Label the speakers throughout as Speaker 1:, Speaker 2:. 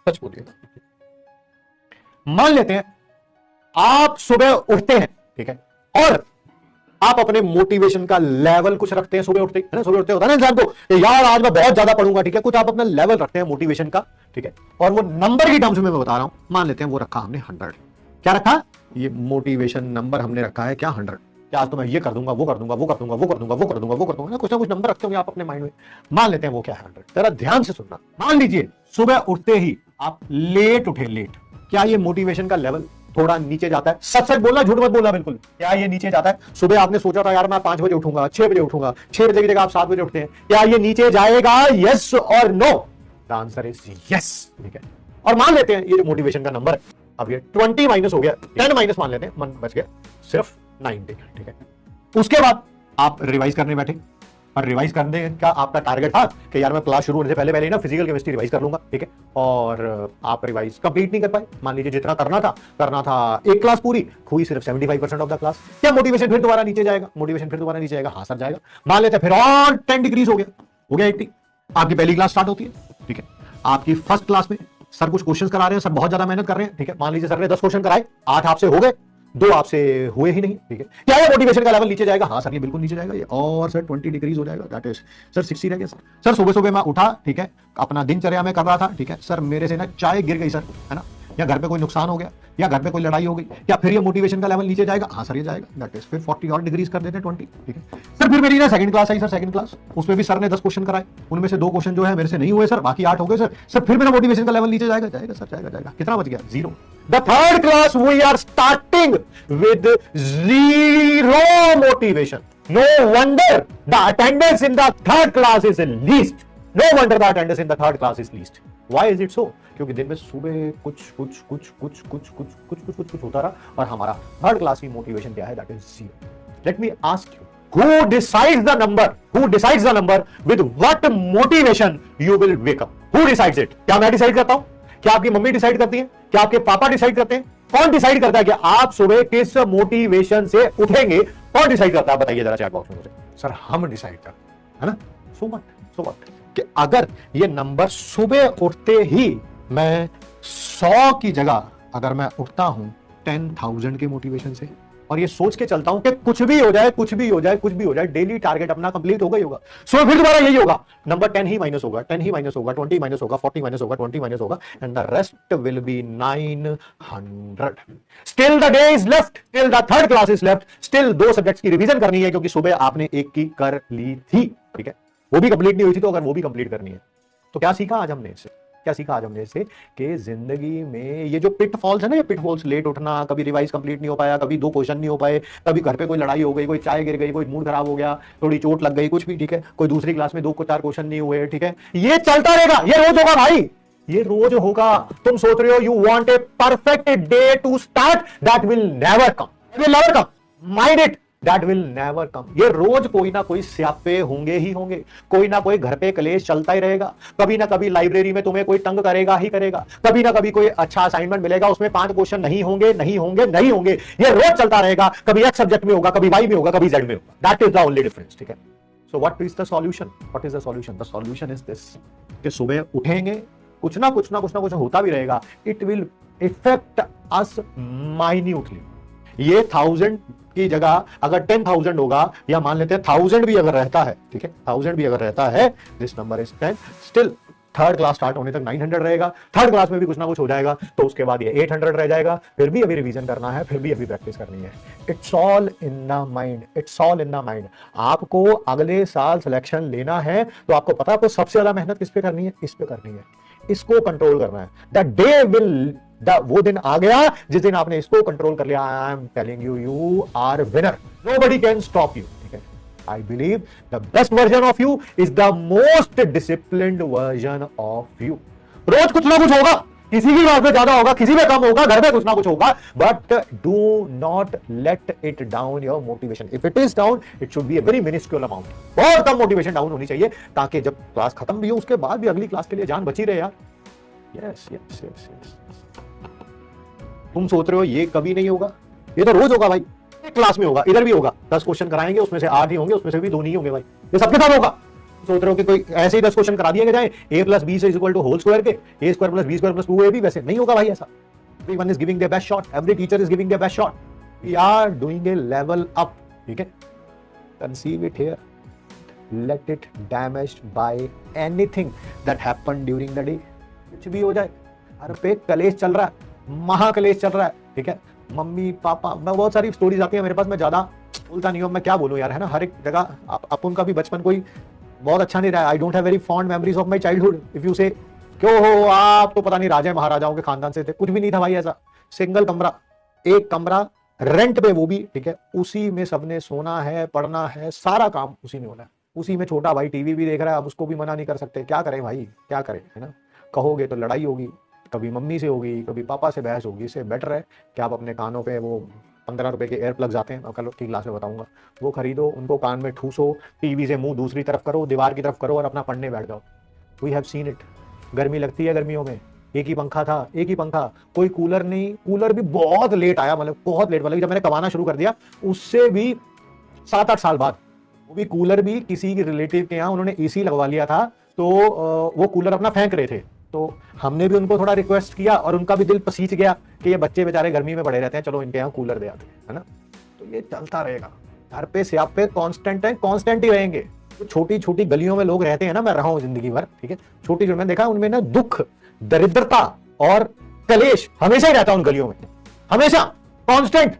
Speaker 1: सच बोलिए। मान लेते हैं आप सुबह उठते हैं, ठीक है, और आप अपने मोटिवेशन का लेवल कुछ रखते हैं सुबह उठते है ना, सुबह उठते होता है ना इंसान को कि यार आज मैं बहुत ज्यादा पढ़ूंगा, ठीक है, कुछ आप अपना लेवल रखते हैं मोटिवेशन का, ठीक है, और वो नंबर की टर्म्स में मैं बता रहा हूं, मान लेते हैं वो रखा हमने 100। क्या रखा? ये मोटिवेशन नंबर हमने रखा है क्या? 100। क्या आज तो मैं ये कर दूंगा, वो कर दूंगा, वो कर दूंगा, वो कर दूंगा, वो कर दूंगा, वो कर दूंगा, कुछ ना कुछ नंबर रखते होंगे आप अपने माइंड में। मान लेते हैं वो क्या है 100। जरा ध्यान से सुनना। मान लीजिए सुबह उठते ही आप लेट उठे, लेट, क्या ये मोटिवेशन का लेवल थोड़ा नीचे जाता है? सच सच बोलना, झूठ मत बोलना, बिल्कुल। क्या ये नीचे जाता है? सुबह आपने सोचा था यार मैं 5 बजे उठूंगा, 6 बजे उठूंगा, 6 बजे की जगह आप 7 बजे उठते हैं, क्या ये नीचे जाएगा? यस और no? The answer is yes, ठीक है। और मान लेते हैं ये जो मोटिवेशन का नंबर है, अब ये 20 माइनस हो गया, 10 माइनस मान लेते हैं, मन बच गया सिर्फ 90, ठीक है। उसके बाद आप रिवाइज करने बैठे, और रिवाइज करने का आपका टारगेट था कि यार मैं क्लास शुरू होने से पहले पहले ना फिजिकल केमिस्ट्री रिवाइज कर लूंगा, ठीक है, और आप रिवाइज कंप्लीट नहीं कर पाए। मान लीजिए जितना करना था एक क्लास पूरी हुई सिर्फ 75% ऑफ द क्लास। क्या मोटिवेशन फिर दोबारा नीचे जाएगा? मोटिवेशन फिर दोबारा नीचे जाएगा? हाँ सर जाएगा। मान लेते हैं फिर और 10 डिग्रीज हो गया 80। आपकी पहली क्लास स्टार्ट होती है, ठीक है, आपकी फर्स्ट क्लास में सर कुछ क्वेश्चन करा रहे हैं, सर बहुत ज्यादा मेहनत कर रहे हैं, ठीक है, मान लीजिए सर ने 10 क्वेश्चन कराए, 8 आपसे हो गए, 2 आपसे हुए ही नहीं, ठीक है। क्या ये मोटिवेशन का लेवल नीचे जाएगा? हाँ सर ये बिल्कुल नीचे जाएगा, ये और सर 20 डिग्रीज हो जाएगा, दैट इज सर 60 रह गया सर। सुबह सुबह मैं उठा, ठीक है, अपना दिनचर्या में कर रहा था, ठीक है, सर मेरे से ना चाय गिर गई सर, है ना, या घर पे कोई नुकसान हो गया, या घर पे कोई लड़ाई हो गई, या फिर ये मोटिवेशन का लेवल नीचे जाएगा? हाँ सर ये जाएगा, दैट इज फिर 40 और डिग्रीज कर देते हैं 20, ठीक है। सर फिर मेरी ना सेकंड क्लास आई सर, सेकंड क्लास, उसमें भी सर ने 10 क्वेश्चन कराए, उनमें से 2 क्वेश्चन जो है मेरे से नहीं हुए सर, बाकी 8 हो गए सर। सर फिर मेरा मोटिवेशन का लेवल नीचे जाएगा? जाएगा सर, जाएगा, जाएगा। कितना बच गया? 0। The third class we are starting with 0 motivation. No wonder the attendance in the third class is least. No wonder the attendance in the third class is least. Why is it so? क्योंकि दिन में सुबह कुछ होता रहा, और हमारा third class की मोटिवेशन क्या है? That is 0. Let me ask you, who decides the number? Who decides the number with what motivation you will wake up? Who decides it? क्या मैं डिसाइड करता हूं? क्या आपकी मम्मी डिसाइड करती है? क्या आपके पापा डिसाइड करते हैं? कौन डिसाइड करता है कि आप सुबह किस मोटिवेशन से उठेंगे? कौन डिसाइड करता है? बताइए जरा चैट बॉक्स में मुझे। सर हम डिसाइड करते हैं, है ना। सो व्हाट कि अगर ये नंबर सुबह उठते ही मैं 100 की जगह अगर मैं उठता हूं 10,000 के मोटिवेशन से, और ये सोच के चलता हूं कि कुछ भी हो जाए, कुछ भी हो जाए, कुछ भी हो जाए, डेली टारगेट अपना कंप्लीट होगा ही होगा, सो फिर दोबारा यही होगा, नंबर 10 ही माइनस होगा, 10 ही माइनस होगा, 20 माइनस होगा, 40 माइनस होगा, 20 माइनस होगा, and the rest will be 900. Still the day is left, still the third class is left, still 2 subjects की रिवीजन करनी है, क्योंकि सुबह आपने एक की कर ली थी, ठीक है, वो भी कंप्लीट नहीं हुई थी, तो अगर वो भी कंप्लीट करनी है, तो क्या सीखा आज हमने इससे? क्या सीखा आज हमने इससे? कि जिंदगी में ये जो पिटफॉल्स है ना, ये पिटफॉल्स, लेट उठना, कभी रिवाइज कंप्लीट नहीं हो पाया, कभी 2 क्वेश्चन नहीं हो पाए, कभी घर पे कोई लड़ाई हो गई, कोई चाय गिर गई, कोई मूड खराब हो गया, थोड़ी चोट लग गई, कुछ भी, ठीक है, कोई दूसरी क्लास में 2-4 क्वेश्चन नहीं हुए, ठीक है, ये चलता रहेगा, ये रोज होगा भाई, ये रोज होगा। तुम सोच रहे हो you want a perfect day to start, that will never come, will never come, mind it, that will never come. ये रोज कोई ना कोई स्यापे होंगे ही होंगे, कोई ना कोई घर पे कलेश चलता ही रहेगा, कभी ना कभी लाइब्रेरी में तुम्हें कोई तंग करेगा ही करेगा, कभी ना कभी कोई अच्छा असाइनमेंट मिलेगा, उसमें 5 क्वेश्चन नहीं होंगे, नहीं होंगे, नहीं होंगे, ये रोज चलता रहेगा, कभी एक्स सब्जेक्ट में होगा, कभी वाई में होगा, कभी जेड में होगा, that is the only difference, ठीक है। So what is the solution? What is the solution? The solution is this, कि सुबह उठेंगे, कुछ ना कुछ होता भी रहेगा, it will effect us minutely. ये 1000 की जगह अगर 10,000 होगा, या मान लेते हैं 1000 भी अगर रहता है, ठीक है, 1000 भी अगर रहता है, this number is 10, still third class start होने तक 900 रहेगा, थर्ड क्लास में भी कुछ ना कुछ हो जाएगा, तो उसके बाद ये 800 रह जाएगा, फिर भी अभी रिवीजन करना है, फिर भी अभी प्रैक्टिस करनी है। It's all in the mind, it's all in the mind. आपको अगले साल सिलेक्शन लेना है, तो आपको पता है आपको सबसे ज्यादा मेहनत किस पे करनी है? इस पे करनी है, इसको कंट्रोल करना है। द डे विल, वो दिन आ गया जिस दिन आपने इसको कंट्रोल कर लिया, I am telling you, you are winner, nobody can stop you, ठीक है। I believe the best version of you is the most disciplined version of you. रोज कुछ ना कुछ होगा, किसी की बात में ज्यादा होगा, किसी में कम होगा, घर में कुछ ना कुछ होगा, but do not let it down your motivation. If it is down, it should be a very minuscule amount, बहुत कम मोटिवेशन डाउन होनी चाहिए, ताकि जब क्लास खत्म भी हो उसके बाद भी अगली क्लास के लिए जान बची रहे यार। Yes yes yes yes. तुम सोच रहे हो ये कभी नहीं होगा, ये तो रोज होगा भाई, एक क्लास में होगा, इधर भी होगा, 10 क्वेश्चन कराएंगे, उसमें से 8 ही होंगे, उसमें से भी 2 नहीं होंगे भाई, ये सबके साथ होगा, सोच रहे हो कि कोई ऐसे ही 10 क्वेश्चन करा दिए जाए a प्लस बी से इक्वल टू होल स्क्वायर के a square plus B square plus 2ab, वैसे नहीं होगा भाई ऐसा। Everyone is giving their best shot, every teacher is giving their best shot, we are doing a level up, ठीक है। conceive it here, let it damaged by anything that happened during the day, कुछ भी हो जाए, हर पे कलेश चल रहा है, महाकलेश चल रहा है, ठीक है। मम्मी पापा, मैं बहुत सारी स्टोरीज आती है मेरे पास, मैं ज्यादा बोलता नहीं हूँ, मैं क्या बोलूँ यार, है ना। हर एक जगह अपन का भी बचपन कोई बहुत अच्छा नहीं रहा। I don't have very fond memories of my childhood. If you से क्यों हो आप तो पता नहीं राजा महाराजाओं के खानदान से थे, कुछ भी नहीं था भाई ऐसा। सिंगल कमरा, एक कमरा रेंट पे, वो भी ठीक है, उसी में सबने सोना है, पढ़ना है, सारा काम उसी में होना है, उसी में। छोटा भाई टीवी भी देख रहा है, अब उसको भी मना नहीं कर सकते, क्या करें भाई, क्या करें, है ना। कहोगे तो लड़ाई होगी, कभी मम्मी से होगी, कभी पापा से बहस होगी। इससे बेटर है कि आप अपने कानों पे वो 15 रुपए के एयर प्लग्स आते हैं, मैं कल की क्लास में बताऊंगा, वो खरीदो, उनको कान में ठूसो, टीवी से मुंह दूसरी तरफ करो, दीवार की तरफ करो और अपना पढ़ने बैठ जाओ। We have seen it. गर्मी लगती है, गर्मियों में एक ही पंखा था, एक ही पंखा, कोई कूलर नहीं। कूलर भी बहुत लेट आया, मतलब बहुत लेट, मतलब जब मैंने कमाना शुरू कर दिया उससे भी 7-8 साल बाद। वो भी कूलर भी किसी के रिलेटिव के यहाँ उन्होंने एसी लगवा लिया था, तो वो कूलर अपना फेंक रहे थे, तो हमने भी उनको थोड़ा रिक्वेस्ट किया और उनका भी दिल पसीज गया कि ये बच्चे बेचारे गर्मी में पड़े रहते हैं, चलो इनके यहाँ कूलर दे आते हैं, है ना। तो ये चलता रहेगा, घर पे से आप पे कांस्टेंट है, कांस्टेंट ही रहेंगे। तो छोटी छोटी गलियों में लोग रहते हैं ना, मैं रहा हूं जिंदगी भर, ठीक है, छोटी जो मैंने देखा उनमें ना दुख, दरिद्रता और कलेश हमेशा ही रहता है उन गलियों में, हमेशा कांस्टेंट।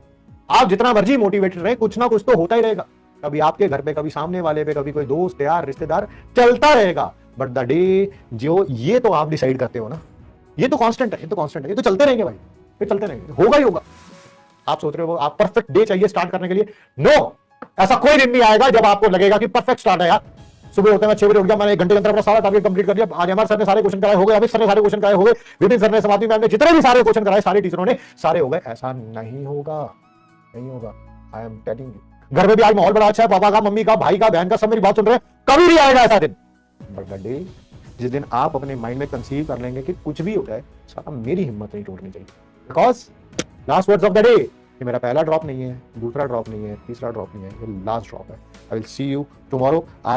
Speaker 1: आप जितना मर्जी मोटिवेटेड रहे, कुछ ना कुछ तो होता ही रहेगा, कभी आपके घर पे, कभी सामने वाले पे, कभी कोई दोस्त यार रिश्तेदार, चलता रहेगा। बट द डे जो ये तो आप डिसाइड करते हो ना, ये तो कांस्टेंट है, ये तो कांस्टेंट है, ये तो चलते रहेंगे भाई, ये चलते रहेंगे, होगा ही होगा। आप सोच रहे हो आप परफेक्ट डे चाहिए स्टार्ट करने के लिए, नो, ऐसा कोई दिन नहीं आएगा जब आपको लगेगा कि परफेक्ट स्टार्ट है यार। सुबह होते मैं 6 बजे उठ गया, मैंने 1 घंटे के अंदर अपना सारा टारगेट कंप्लीट कर लिया। आज एमआर सर ने सारे क्वेश्चन कराए हो गए, अमित सर ने सारे क्वेश्चन कराए हो गए, विपिन सर ने, समाधि मैम ने, जितने भी सारे क्वेश्चन कराए सारे टीचरों ने, सारे हो गए। ऐसा नहीं होगा, नहीं होगा, आई एम टेलिंग यू। घर में भी आज माहौल बड़ा अच्छा है, पापा का, मम्मी का, भाई का, बहन का, सब मेरी बात सुन रहे हैं, कभी नहीं आएगा ऐसा दिन। बट द डे जिस दिन आप अपने माइंड में कंसीव कर लेंगे कि कुछ भी हो जाए, सारा मेरी हिम्मत नहीं टूटनी चाहिए, because last words of the day, ये मेरा पहला ड्रॉप नहीं है, दूसरा ड्रॉप नहीं है, तीसरा ड्रॉप नहीं है, ये लास्ट ड्रॉप है। I will see you tomorrow.